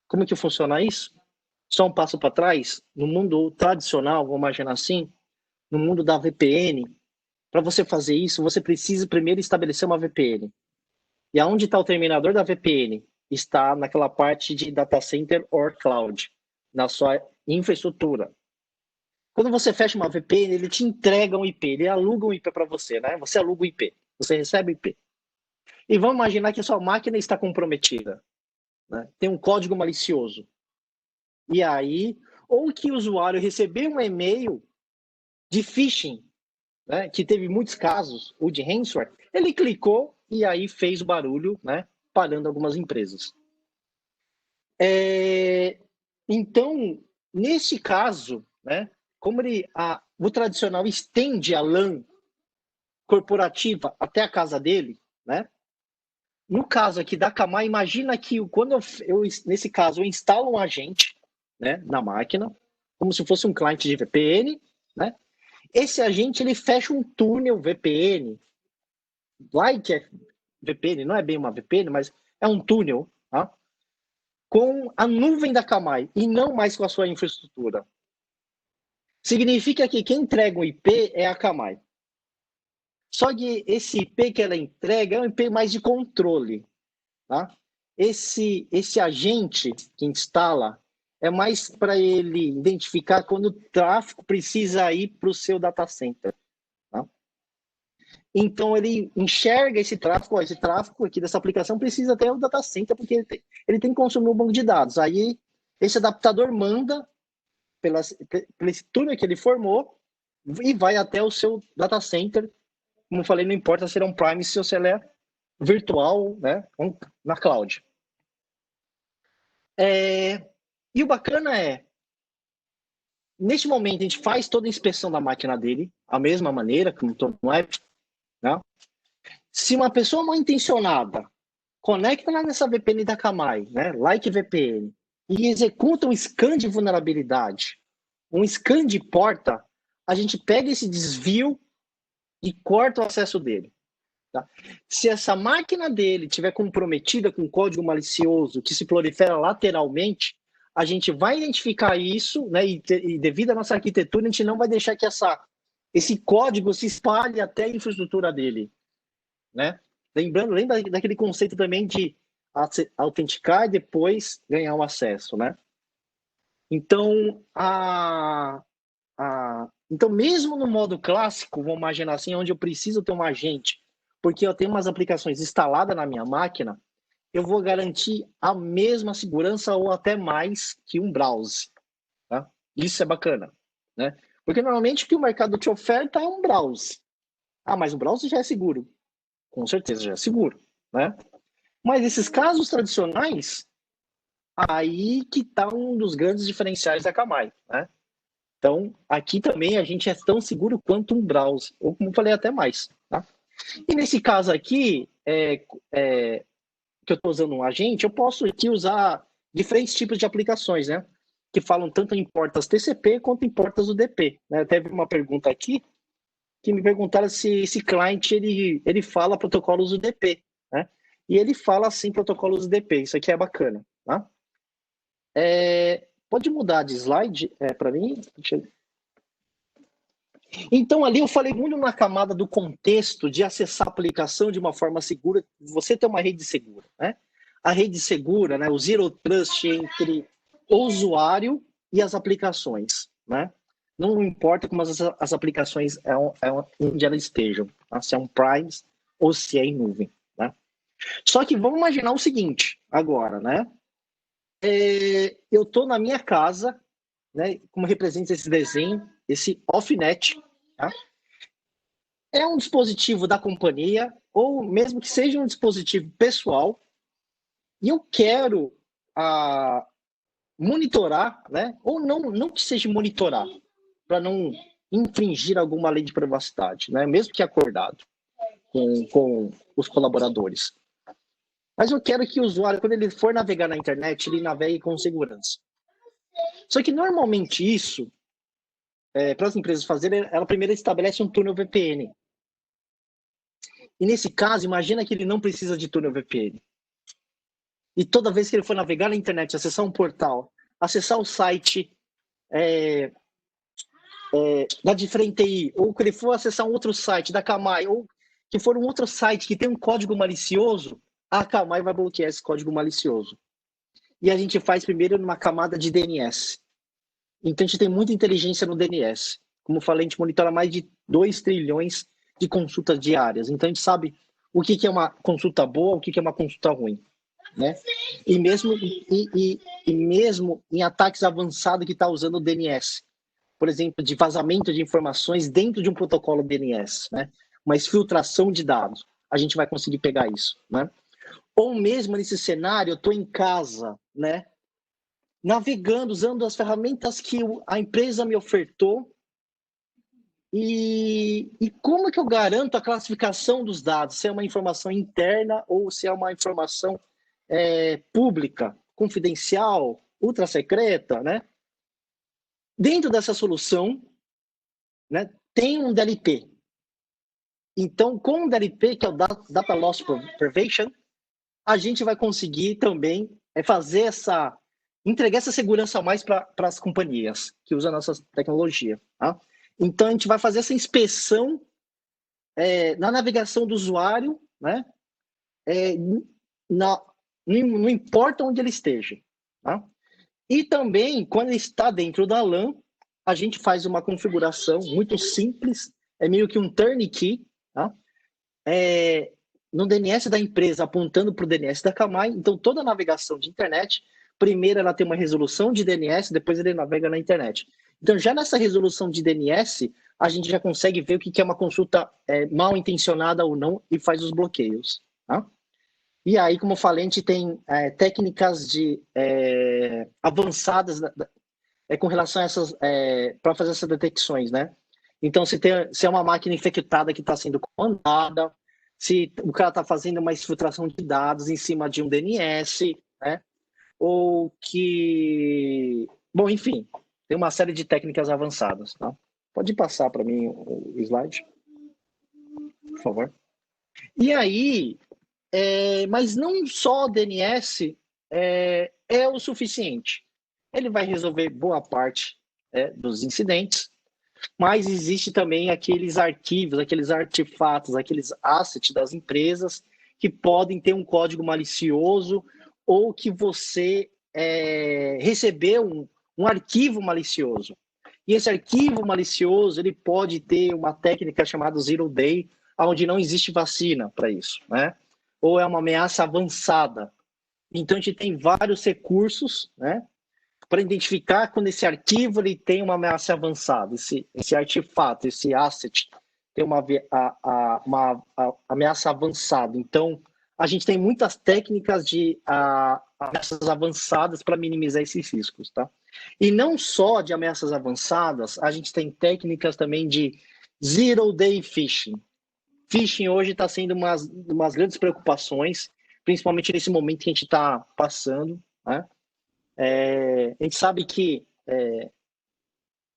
Como que funciona isso? Só um passo para trás, no mundo tradicional, vamos imaginar assim, no mundo da VPN, para você fazer isso, você precisa primeiro estabelecer uma VPN. E aonde está o terminador da VPN? Está naquela parte de data center or cloud, na sua infraestrutura. Quando você fecha uma VPN, ele te entrega um IP, ele aluga um IP para você, né? Você aluga o IP, você recebe o IP. E vamos imaginar que a sua máquina está comprometida, né? Tem um código malicioso. E aí, ou que o usuário recebeu um e-mail de phishing, né? Que teve muitos casos, o de ransomware, ele clicou e aí fez o barulho, né? Parando algumas empresas. Então, nesse caso, né? Como o tradicional estende a LAN corporativa até a casa dele, né? No caso aqui da Akamai, imagina que quando nesse caso, eu instalo um agente, né, na máquina, como se fosse um cliente de VPN, né? Esse agente, ele fecha um túnel VPN, like é VPN, não é bem uma VPN, mas é um túnel, tá? Com a nuvem da Akamai e não mais com a sua infraestrutura. Significa que quem entrega o IP é a Akamai. Só que esse IP que ela entrega é um IP mais de controle, tá? Esse agente que instala é mais para ele identificar quando o tráfego precisa ir para o seu data center. Tá? Então, ele enxerga esse tráfego aqui dessa aplicação precisa ter o data center, porque ele tem que consumir um banco de dados. Aí, esse adaptador manda pelo esse túnel que ele formou e vai até o seu data center. Como eu falei, não importa se ele é um prime, se ele é virtual, né, na cloud. E o bacana neste momento, a gente faz toda a inspeção da máquina dele, a mesma maneira, como todo no app, né? Se uma pessoa mal intencionada conecta nessa VPN da Akamai, né, like VPN, e executa um scan de vulnerabilidade, um scan de porta, a gente pega esse desvio e corta o acesso dele. Tá? Se essa máquina dele estiver comprometida com código malicioso que se prolifera lateralmente, a gente vai identificar isso, né? E devido à nossa arquitetura, a gente não vai deixar que esse código se espalhe até a infraestrutura dele, né? Lembra daquele conceito também de autenticar e depois ganhar o acesso, né? Então, então, mesmo no modo clássico, vamos imaginar assim, onde eu preciso ter um agente, porque eu tenho umas aplicações instaladas na minha máquina, eu vou garantir a mesma segurança ou até mais que um browse. Tá? Isso é bacana, né? Porque normalmente o que o mercado te oferta é um browse. Ah, mas o browse já é seguro. Com certeza já é seguro, né? Mas esses casos tradicionais, aí que está um dos grandes diferenciais da Akamai, né? Então, aqui também a gente é tão seguro quanto um browser, ou como eu falei, até mais. Tá? E nesse caso aqui, que eu estou usando um agente, eu posso aqui usar diferentes tipos de aplicações, né? Que falam tanto em portas TCP quanto em portas UDP. Né? Teve uma pergunta aqui que me perguntaram se esse cliente ele fala protocolos UDP, né? E ele fala assim protocolos UDP. Isso aqui é bacana, tá? Pode mudar de slide para mim? Então, ali eu falei muito na camada do contexto de acessar a aplicação de uma forma segura, você ter uma rede segura, né? A rede segura, né? O zero trust entre o usuário e as aplicações, né? Não importa como as aplicações onde elas estejam, tá? Se é um Prime ou se é em nuvem, né? Só que vamos imaginar o seguinte agora, né? Eu estou na minha casa, né? Como representa esse desenho, esse off-net, tá? É um dispositivo da companhia, ou mesmo que seja um dispositivo pessoal, e eu quero monitorar, né? Ou não que seja monitorar, para não infringir alguma lei de privacidade, né? Mesmo que acordado com os colaboradores. Mas eu quero que o usuário, quando ele for navegar na internet, ele navegue com segurança. Só que normalmente isso, para as empresas fazerem, ela primeiro estabelece um túnel VPN. E nesse caso, imagina que ele não precisa de túnel VPN. E toda vez que ele for navegar na internet, acessar um portal, acessar o site da Diferente TI, ou que ele for acessar um outro site da Camai, ou que for um outro site que tem um código malicioso, a Camai vai bloquear esse código malicioso. E a gente faz primeiro numa camada de DNS. Então, a gente tem muita inteligência no DNS. Como eu falei, a gente monitora mais de 2 trilhões de consultas diárias. Então, a gente sabe o que é uma consulta boa, o que é uma consulta ruim. Né? E mesmo em ataques avançados que está usando o DNS. Por exemplo, de vazamento de informações dentro de um protocolo DNS. Né? Uma exfiltração de dados. A gente vai conseguir pegar isso. Né? Ou mesmo nesse cenário, eu estou em casa, né? Navegando, usando as ferramentas que a empresa me ofertou. E como é que eu garanto a classificação dos dados? Se é uma informação interna ou se é uma informação pública, confidencial, ultra secreta, né? Dentro dessa solução, né, tem um DLP. Então, com o DLP, que é o Data Loss Prevention, a gente vai conseguir também fazer entregar essa segurança a mais para as companhias que usam a nossa tecnologia. Tá? Então, a gente vai fazer essa inspeção na navegação do usuário, né? Não importa onde ele esteja. Tá? E também, quando ele está dentro da LAN, a gente faz uma configuração muito simples, é meio que um turnkey, tá? No DNS da empresa, apontando para o DNS da Camai. Então, toda a navegação de internet, primeiro ela tem uma resolução de DNS, depois ele navega na internet. Então, já nessa resolução de DNS, a gente já consegue ver o que é uma consulta mal intencionada ou não e faz os bloqueios. Tá? E aí, como eu falei, a gente tem técnicas avançadas com relação a essas, para fazer essas detecções, né? Então, se é uma máquina infectada que está sendo comandada, se o cara está fazendo uma exfiltração de dados em cima de um DNS, né? Ou que... Bom, enfim, tem uma série de técnicas avançadas, tá? Pode passar para mim o slide, por favor. E aí, mas não só o DNS é o suficiente. Ele vai resolver boa parte dos incidentes, mas existe também aqueles arquivos, aqueles artefatos, aqueles assets das empresas que podem ter um código malicioso ou que você recebeu um arquivo malicioso. E esse arquivo malicioso ele pode ter uma técnica chamada Zero Day, onde não existe vacina para isso, né? Ou é uma ameaça avançada. Então, a gente tem vários recursos, né, para identificar quando esse arquivo ele tem uma ameaça avançada, esse artefato, esse asset tem uma ameaça avançada. Então, a gente tem muitas técnicas de ameaças avançadas para minimizar esses riscos, tá? E não só de ameaças avançadas, a gente tem técnicas também de Zero Day Phishing. Phishing hoje está sendo umas grandes preocupações, principalmente nesse momento que a gente está passando, né? A gente sabe que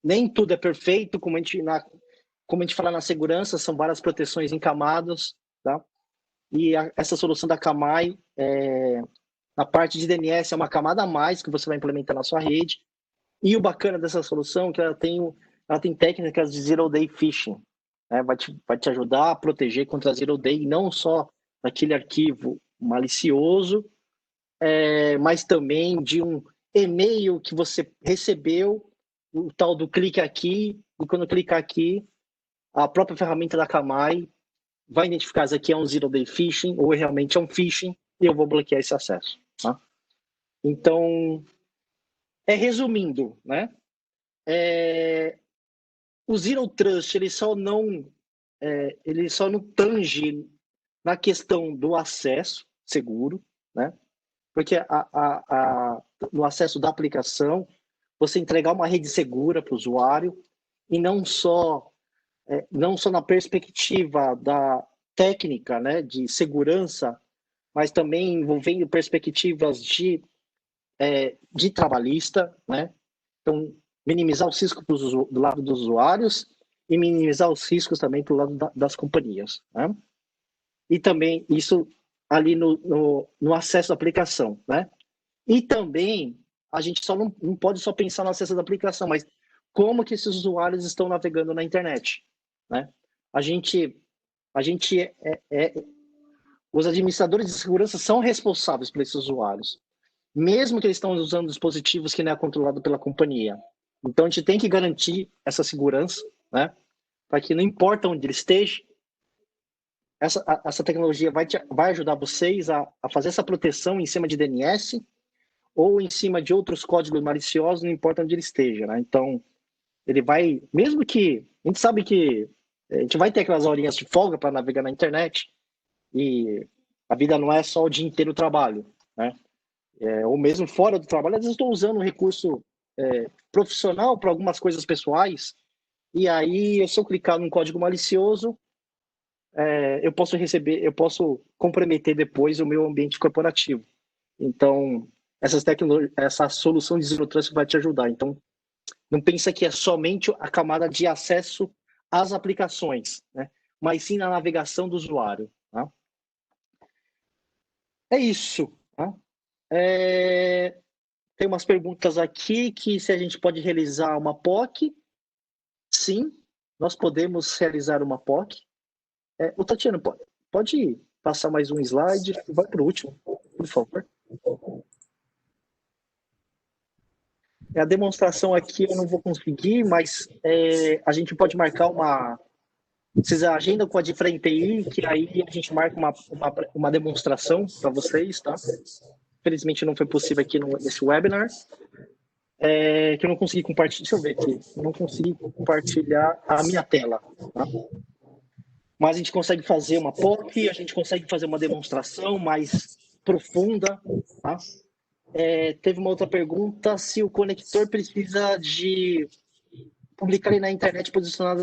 nem tudo é perfeito, como a gente fala na segurança, são várias proteções em camadas, tá? E essa solução da Camai, na parte de DNS, é uma camada a mais que você vai implementar na sua rede. E o bacana dessa solução é que ela tem técnicas de Zero Day Phishing, né? Vai te ajudar a proteger contra Zero Day, não só daquele arquivo malicioso, mas também de um e-mail que você recebeu, o tal do clique aqui, e quando clicar aqui, a própria ferramenta da Camai vai identificar se aqui é um Zero Day Phishing ou realmente é um phishing e eu vou bloquear esse acesso. Tá? Então, resumindo, né? O Zero Trust ele só não tange na questão do acesso seguro, né? Porque no acesso da aplicação, você entregar uma rede segura para o usuário e não só na perspectiva da técnica, né, de segurança, mas também envolvendo perspectivas de trabalhista, né? Então, minimizar os riscos do lado dos usuários e minimizar os riscos também para o lado das companhias, né? E também isso ali no acesso à aplicação, né? E também a gente só não pode só pensar no acesso da aplicação, mas como que esses usuários estão navegando na internet, né? Os administradores de segurança são responsáveis por esses usuários, mesmo que eles estão usando dispositivos que não é controlado pela companhia. Então, a gente tem que garantir essa segurança, né? Para que não importa onde ele esteja, essa tecnologia vai ajudar vocês a fazer essa proteção em cima de DNS ou em cima de outros códigos maliciosos, não importa onde ele esteja, né? Então, ele vai, mesmo que a gente sabe que a gente vai ter aquelas horinhas de folga para navegar na internet e a vida não é só o dia inteiro trabalho, né? Ou mesmo fora do trabalho, às vezes estou usando um recurso profissional para algumas coisas pessoais e aí, se eu clicar num código malicioso, eu posso comprometer depois o meu ambiente corporativo. Então, essa solução de Zero Trust vai te ajudar. Então, não pensa que é somente a camada de acesso às aplicações, né? Mas sim na navegação do usuário. Tá? É isso. Tá? Tem umas perguntas aqui que se a gente pode realizar uma POC. Sim, nós podemos realizar uma POC. O Tatiana, pode passar mais um slide? Vai para o último, por favor. A demonstração aqui eu não vou conseguir, mas a gente pode marcar vocês agendam com a de frente aí, que aí a gente marca uma demonstração para vocês, tá? Infelizmente não foi possível aqui nesse webinar. Que eu não consegui compartilhar. Deixa eu ver aqui. Eu não consegui compartilhar a minha tela, tá? Mas a gente consegue fazer uma POC, a gente consegue fazer uma demonstração mais profunda, tá? Teve uma outra pergunta, se o conector precisa de publicar ele na internet, posicionar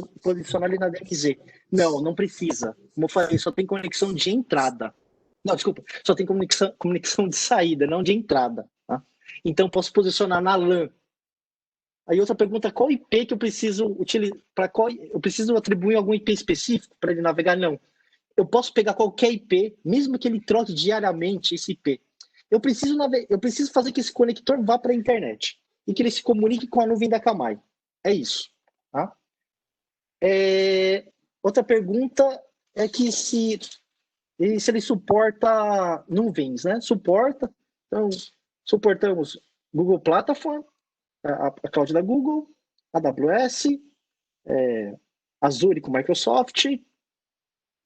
ele na DMZ. Não precisa. Como eu falei, só tem conexão de entrada. Não, desculpa, só tem conexão de saída, não de entrada. Tá? Então, posso posicionar na LAN. Aí outra pergunta, qual IP que eu preciso utilizar? Eu preciso atribuir algum IP específico para ele navegar? Não. Eu posso pegar qualquer IP, mesmo que ele troque diariamente esse IP. Eu preciso fazer que esse conector vá para a internet e que ele se comunique com a nuvem da Akamai. É isso. Tá? Outra pergunta é que se ele suporta nuvens, né? Suporta. Então, suportamos Google Platform, a cloud da Google, AWS, Azure com Microsoft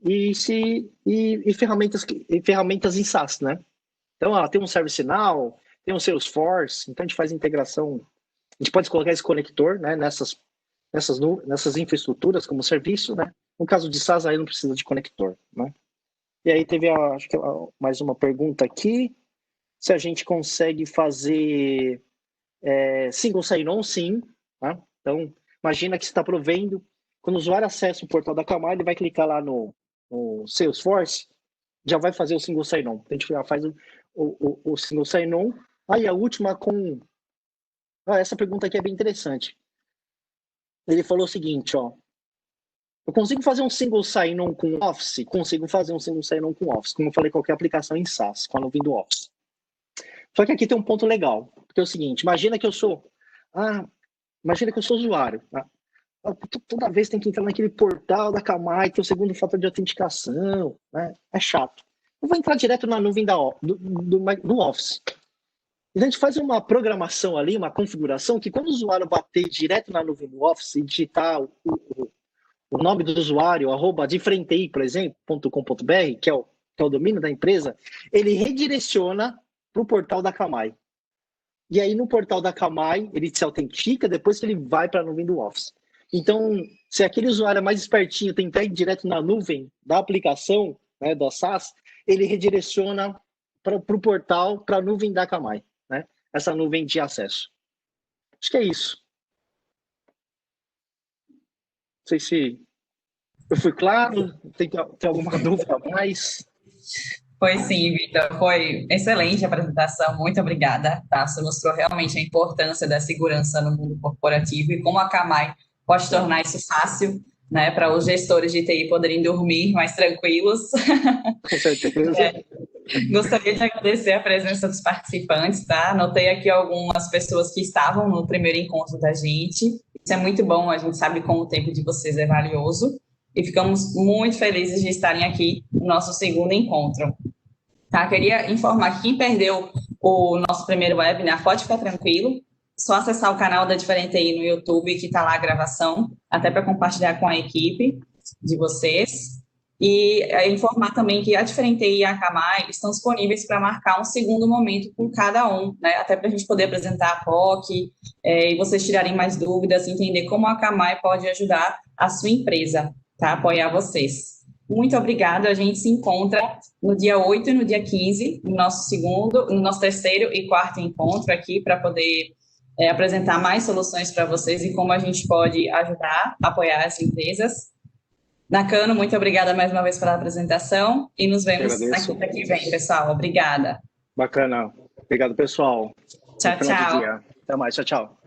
e ferramentas em SaaS, né? Então, tem um ServiceNow, tem um Salesforce, então a gente faz integração, a gente pode colocar esse conector, né, nessas infraestruturas como serviço, né? No caso de SaaS, aí não precisa de conector, né? E aí teve, acho que mais uma pergunta aqui, se a gente consegue fazer single sign-on, sim. Tá? Então, imagina que você está provendo, quando o usuário acessa o portal da Akamai, ele vai clicar lá no Salesforce, já vai fazer o single sign-on. A gente já faz o single sign-on. Aí a última com... essa pergunta aqui é bem interessante. Ele falou o seguinte, ó. Eu consigo fazer um single sign-on com Office? Consigo fazer um single sign-on com Office. Como eu falei, qualquer aplicação em SaaS, com a nuvem do Office. Só que aqui tem um ponto legal, porque é o seguinte, imagina que eu sou usuário, tá? Toda vez tem que entrar naquele portal da Akamai, tem o segundo fator de autenticação, né? É chato. Eu vou entrar direto na nuvem do Office. E a gente faz uma programação ali, uma configuração, que quando o usuário bater direto na nuvem do Office e digitar o nome do usuário, @diferentei, por exemplo, .com.br, que é o domínio da empresa, ele redireciona para o portal da Akamai. E aí, no portal da Akamai, ele se autentica depois que ele vai para a nuvem do Office. Então, se aquele usuário é mais espertinho, tentar ir direto na nuvem da aplicação, né, da SaaS, ele redireciona para o portal, para a nuvem da Akamai, né? Essa nuvem de acesso. Acho que é isso. Não sei se eu fui claro, tem alguma dúvida a mais? Foi sim, Vitor. Foi excelente a apresentação. Muito obrigada. Tá? Você mostrou realmente a importância da segurança no mundo corporativo e como a Akamai pode tornar isso fácil, né, para os gestores de TI poderem dormir mais tranquilos. Com certeza. Gostaria de agradecer a presença dos participantes, tá? Anotei aqui algumas pessoas que estavam no primeiro encontro da gente Isso é muito bom, a gente sabe como o tempo de vocês é valioso e ficamos muito felizes de estarem aqui no nosso segundo encontro. Tá? Queria informar que quem perdeu o nosso primeiro webinar pode ficar tranquilo, só acessar o canal da Diferente aí no YouTube, que está lá a gravação, até para compartilhar com a equipe de vocês. E informar também que a Diferente e a Akamai estão disponíveis para marcar um segundo momento com cada um, né? Até para a gente poder apresentar a POC e vocês tirarem mais dúvidas, entender como a Akamai pode ajudar a sua empresa, tá? Apoiar vocês. Muito obrigada, a gente se encontra no dia 8 e no dia 15, no nosso terceiro e quarto encontro aqui, para poder apresentar mais soluções para vocês e como a gente pode ajudar, apoiar as empresas. Nakano, muito obrigada mais uma vez pela apresentação e nos vemos na quinta que vem, pessoal. Obrigada. Bacana. Obrigado, pessoal. Tchau, tchau. Até mais. Tchau, tchau.